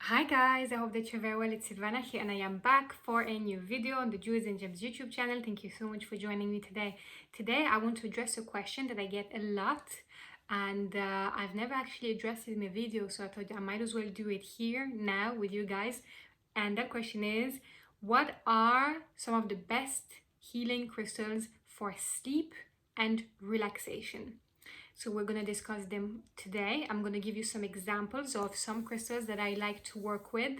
Hi guys, I hope that you're very well. It's Sylvana here and I am back for a new video on the Jewels and Gems YouTube channel. Thank you so much for joining me today. Today I want to address a question that I get a lot and I've never actually addressed it in a video, so I thought I might as well do it here now with you guys. And that question is, what are some of the best healing crystals for sleep and relaxation? So we're going to discuss them today. I'm going to give you some examples of some crystals that I like to work with,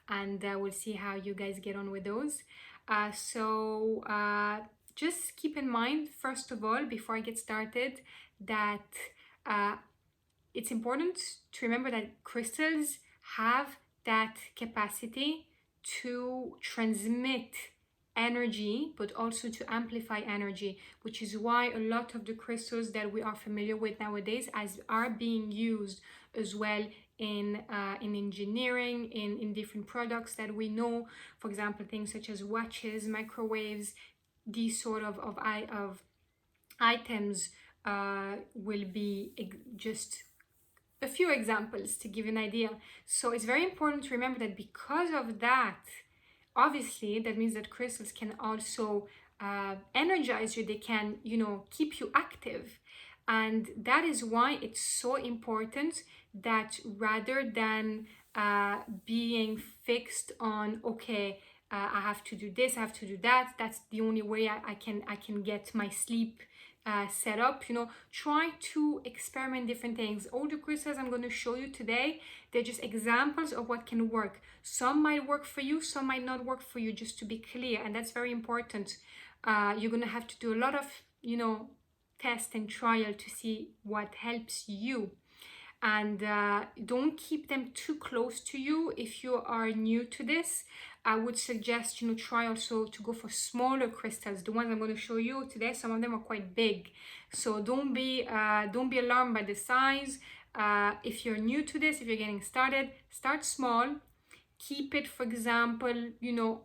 and we'll see how you guys get on with those. Just keep in mind, first of all, before I get started, that it's important to remember that crystals have that capacity to transmit energy, but also to amplify energy, which is why a lot of the crystals that we are familiar with nowadays are being used as well in engineering, in different products that we know. For example, things such as watches, microwaves, these sort of items will be just a few examples to give you an idea. So it's very important to remember that because of that, obviously, that means that crystals can also energize you. They can, keep you active. And that is why it's so important that rather than being fixed on, okay, I have to do this, I have to do that, that's the only way I can get my sleep set up, try to experiment different things. All the crystals I'm going to show you today, they're just examples of what can work. Some might work for you, some might not work for you, just to be clear, and that's very important. You're going to have to do a lot of test and trial to see what helps you. And don't keep them too close to you. If you are new to this, I would suggest try also to go for smaller crystals. The ones I'm going to show you today, some of them are quite big, so don't be alarmed by the size. If you're new to this, if you're getting started, start small. Keep it, for example,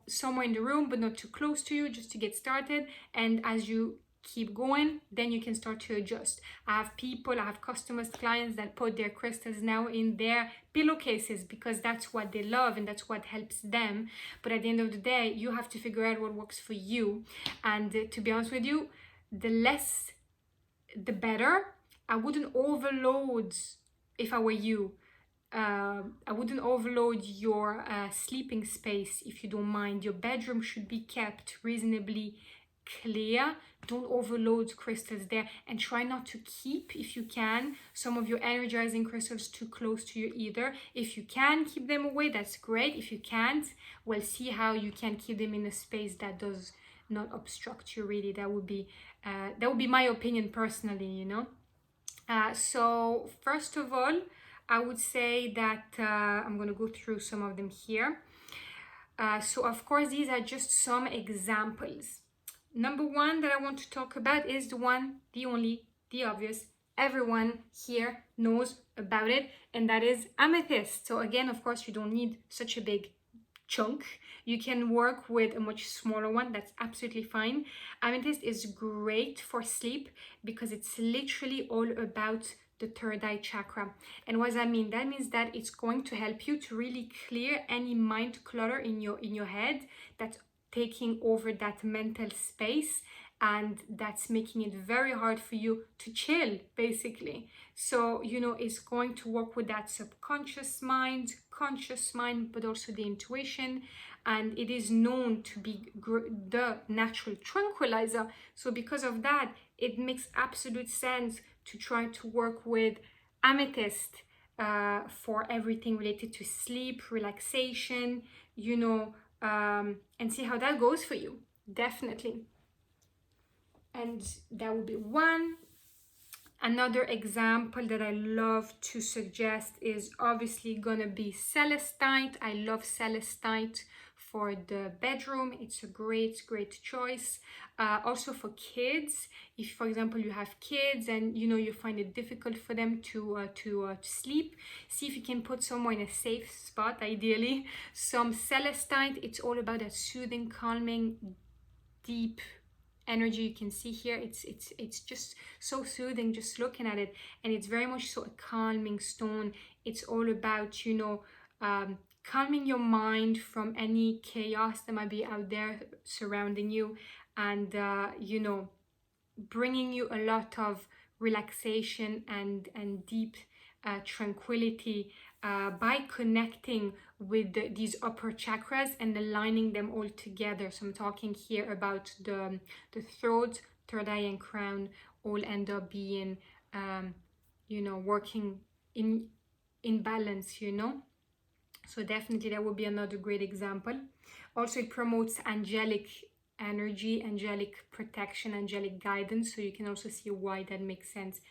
somewhere in the room, but not too close to you, just to get started. And as you keep going, then you can start to adjust. I have customers, clients that put their crystals now in their pillowcases because that's what they love and that's what helps them. But at the end of the day, you have to figure out what works for you. And to be honest with you, the less the better. I wouldn't overload, if I were you, I wouldn't overload your sleeping space. If you don't mind, your bedroom should be kept reasonably clear. Don't overload crystals there, and try not to keep, if you can, some of your energizing crystals too close to you either. If you can keep them away, that's great. If you can't, well, see how you can keep them in a space that does not obstruct you, really. That would be my opinion personally, So first of all, I would say that I'm going to go through some of them here. So of course, these are just some examples. Number one that I want to talk about is the one, the only, the obvious. Everyone here knows about it, and that is amethyst. So again, of course, you don't need such a big chunk. You can work with a much smaller one. That's absolutely fine. Amethyst is great for sleep because it's literally all about the third eye chakra. And what does that mean? That means that it's going to help you to really clear any mind clutter in your head that's taking over that mental space, and that's making it very hard for you to chill, basically. So it's going to work with that subconscious mind, conscious mind, but also the intuition. And it is known to be the natural tranquilizer. So because of that, it makes absolute sense to try to work with amethyst for everything related to sleep, relaxation, and see how that goes for you. Definitely. And that would be one. Another example that I love to suggest is obviously gonna be Celestine. I love Celestine for the bedroom. It's a great choice. Also for kids, if for example you have kids and you find it difficult for them to sleep, see if you can put somewhere in a safe spot, ideally some Celestine. It's all about that soothing, calming, deep energy. You can see here, it's just so soothing just looking at it, and it's very much so a calming stone. It's all about calming your mind from any chaos that might be out there surrounding you, and you know, bringing you a lot of relaxation and deep tranquility by connecting with these upper chakras and aligning them all together. So I'm talking here about the throat, third eye, and crown all end up being you know, working in balance, you know. So definitely that would be another great example. Also, it promotes angelic energy, angelic protection, angelic guidance, so you can also see why that makes sense.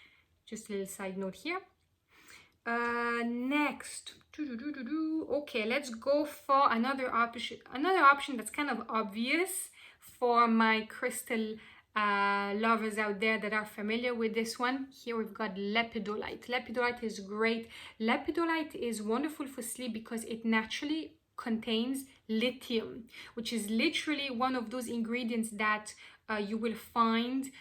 Just a little side note here. Next, okay, let's go for another option that's kind of obvious for my crystal lovers out there that are familiar with this one. Here we've got Lepidolite. Lepidolite is great. Lepidolite is wonderful for sleep because it naturally contains lithium, which is literally one of those ingredients that you will find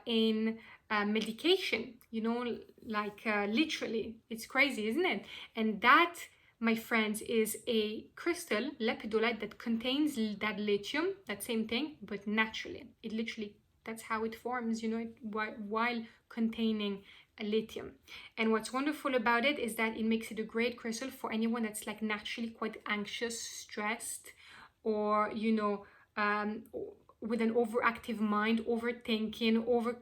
in medication, you know, like literally. It's crazy, isn't it? And that, my friends, is a crystal, lepidolite, that contains that lithium, that same thing, but naturally. It literally, that's how it forms, you know, while containing a lithium. And what's wonderful about it is that it makes it a great crystal for anyone that's like naturally quite anxious, stressed, or, you know, with an overactive mind, overthinking, over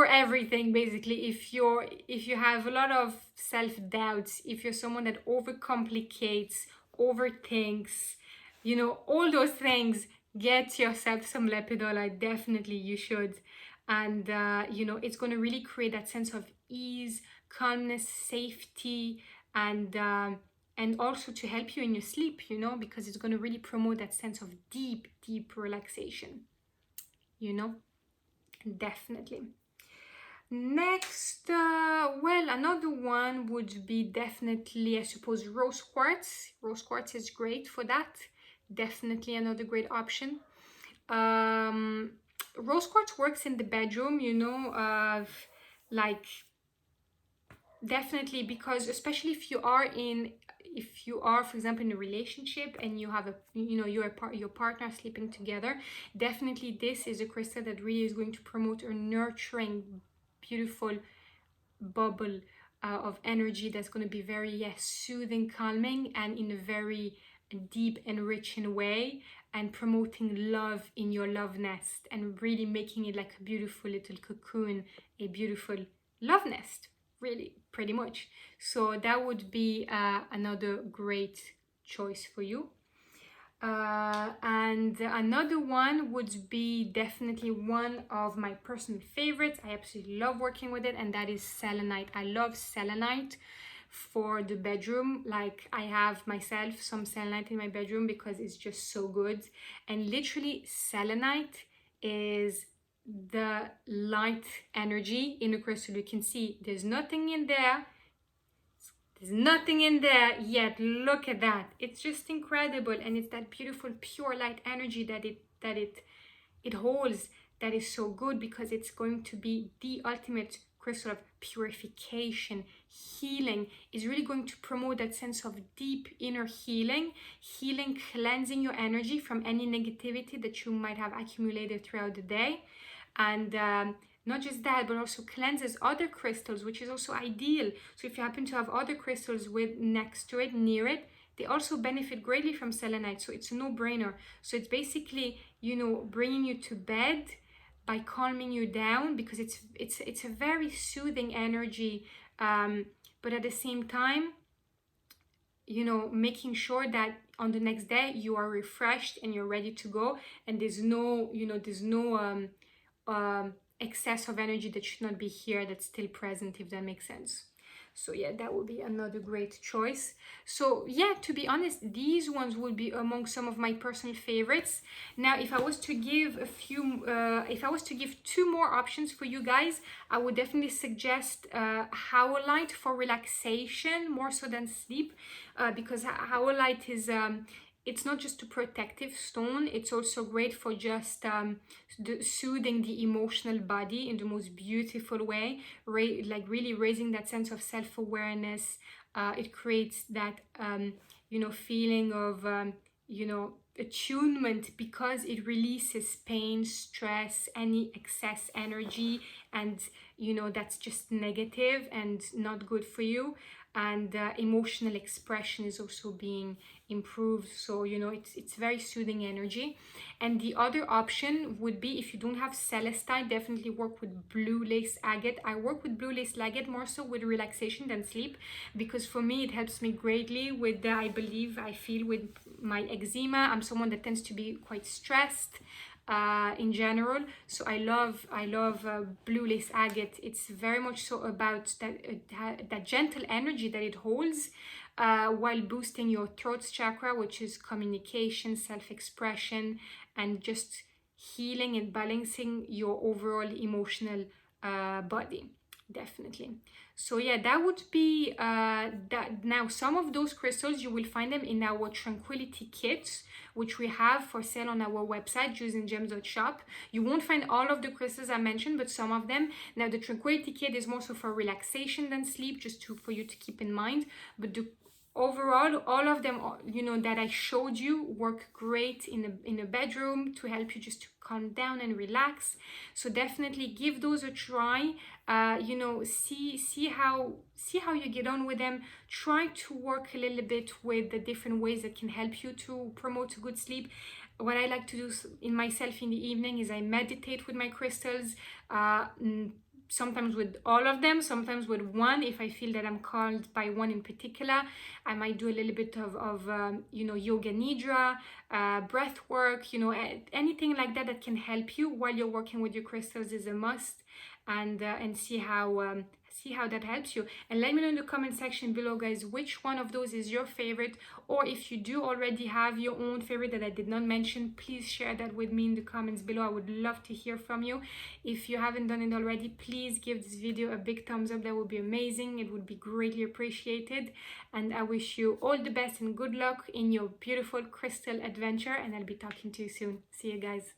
everything. Basically, if you have a lot of self-doubts, if you're someone that overcomplicates, overthinks, you know, all those things, get yourself some lepidolite. Definitely you should. And you know, it's going to really create that sense of ease, calmness, safety, and also to help you in your sleep, you know, because it's going to really promote that sense of deep relaxation, you know. Definitely. Next, well, another one would be definitely, I suppose, rose quartz. Rose quartz is great for that. Definitely another great option. Rose quartz works in the bedroom, you know, like definitely, because especially if you are, for example, in a relationship and you have your partner sleeping together, definitely this is a crystal that really is going to promote a nurturing, beautiful bubble of energy that's going to be very soothing, calming, and in a very deep, enriching way, and promoting love in your love nest and really making it like a beautiful little cocoon, a beautiful love nest, really, pretty much. So that would be another great choice for you. And another one would be definitely one of my personal favorites. I absolutely love working with it, and that is selenite. I love selenite for the bedroom. Like, I have myself some selenite in my bedroom because it's just so good. And literally, selenite is the light energy in a crystal. You can see there's nothing in there. There's nothing in there yet. Look at that. It's just incredible. And it's that beautiful pure light energy that it holds, that is so good, because it's going to be the ultimate crystal of purification, healing. Is really going to promote that sense of deep inner healing, cleansing your energy from any negativity that you might have accumulated throughout the day. And not just that, but also cleanses other crystals, which is also ideal. So if you happen to have other crystals next to it, near it, they also benefit greatly from selenite. So it's a no-brainer. So it's basically, you know, bringing you to bed by calming you down, because it's a very soothing energy, but at the same time, you know, making sure that on the next day you are refreshed and you're ready to go, and there's no excess of energy that should not be here, that's still present, if that makes sense. So yeah, that would be another great choice. So yeah, to be honest, these ones would be among some of my personal favorites. Now, if I was to give two more options for you guys, I would definitely suggest howlite for relaxation more so than sleep, because howlite it's not just a protective stone, it's also great for just soothing the emotional body in the most beautiful way, like really raising that sense of self-awareness. It creates that you know, feeling of you know, attunement, because it releases pain, stress, any excess energy, and you know, that's just negative and not good for you. And emotional expression is also being improved, so you know, it's very soothing energy. And the other option would be, if you don't have Celestine, definitely work with blue lace agate. I work with blue lace agate more so with relaxation than sleep, because for me it helps me greatly with I feel with my eczema. I'm someone that tends to be quite stressed in general, so I love blue lace agate. It's very much so about that gentle energy that it holds, while boosting your throat chakra, which is communication, self-expression, and just healing and balancing your overall emotional body, definitely. So yeah, that would be that. Now, some of those crystals, you will find them in our tranquility kits, which we have for sale on our website, jewelsandgems.shop. You won't find all of the crystals I mentioned, but some of them. Now, the tranquility kit is more so for relaxation than sleep, just for you to keep in mind. But overall, all of them, you know, that I showed you, work great in a bedroom to help you just to calm down and relax. So definitely give those a try. You know, see how you get on with them. Try to work a little bit with the different ways that can help you to promote a good sleep. What I like to do in myself in the evening is I meditate with my crystals. Sometimes with all of them, sometimes with one. If I feel that I'm called by one in particular, I might do a little bit of you know, yoga nidra, breath work, you know, anything like that that can help you while you're working with your crystals is a must. And see how that helps you. And let me know in the comment section below, guys, which one of those is your favorite, or if you do already have your own favorite that I did not mention, please share that with me in the comments below. I would love to hear from you. If you haven't done it already, please give this video a big thumbs up. That would be amazing. It would be greatly appreciated. And I wish you all the best and good luck in your beautiful crystal adventure, and I'll be talking to you soon. See you guys.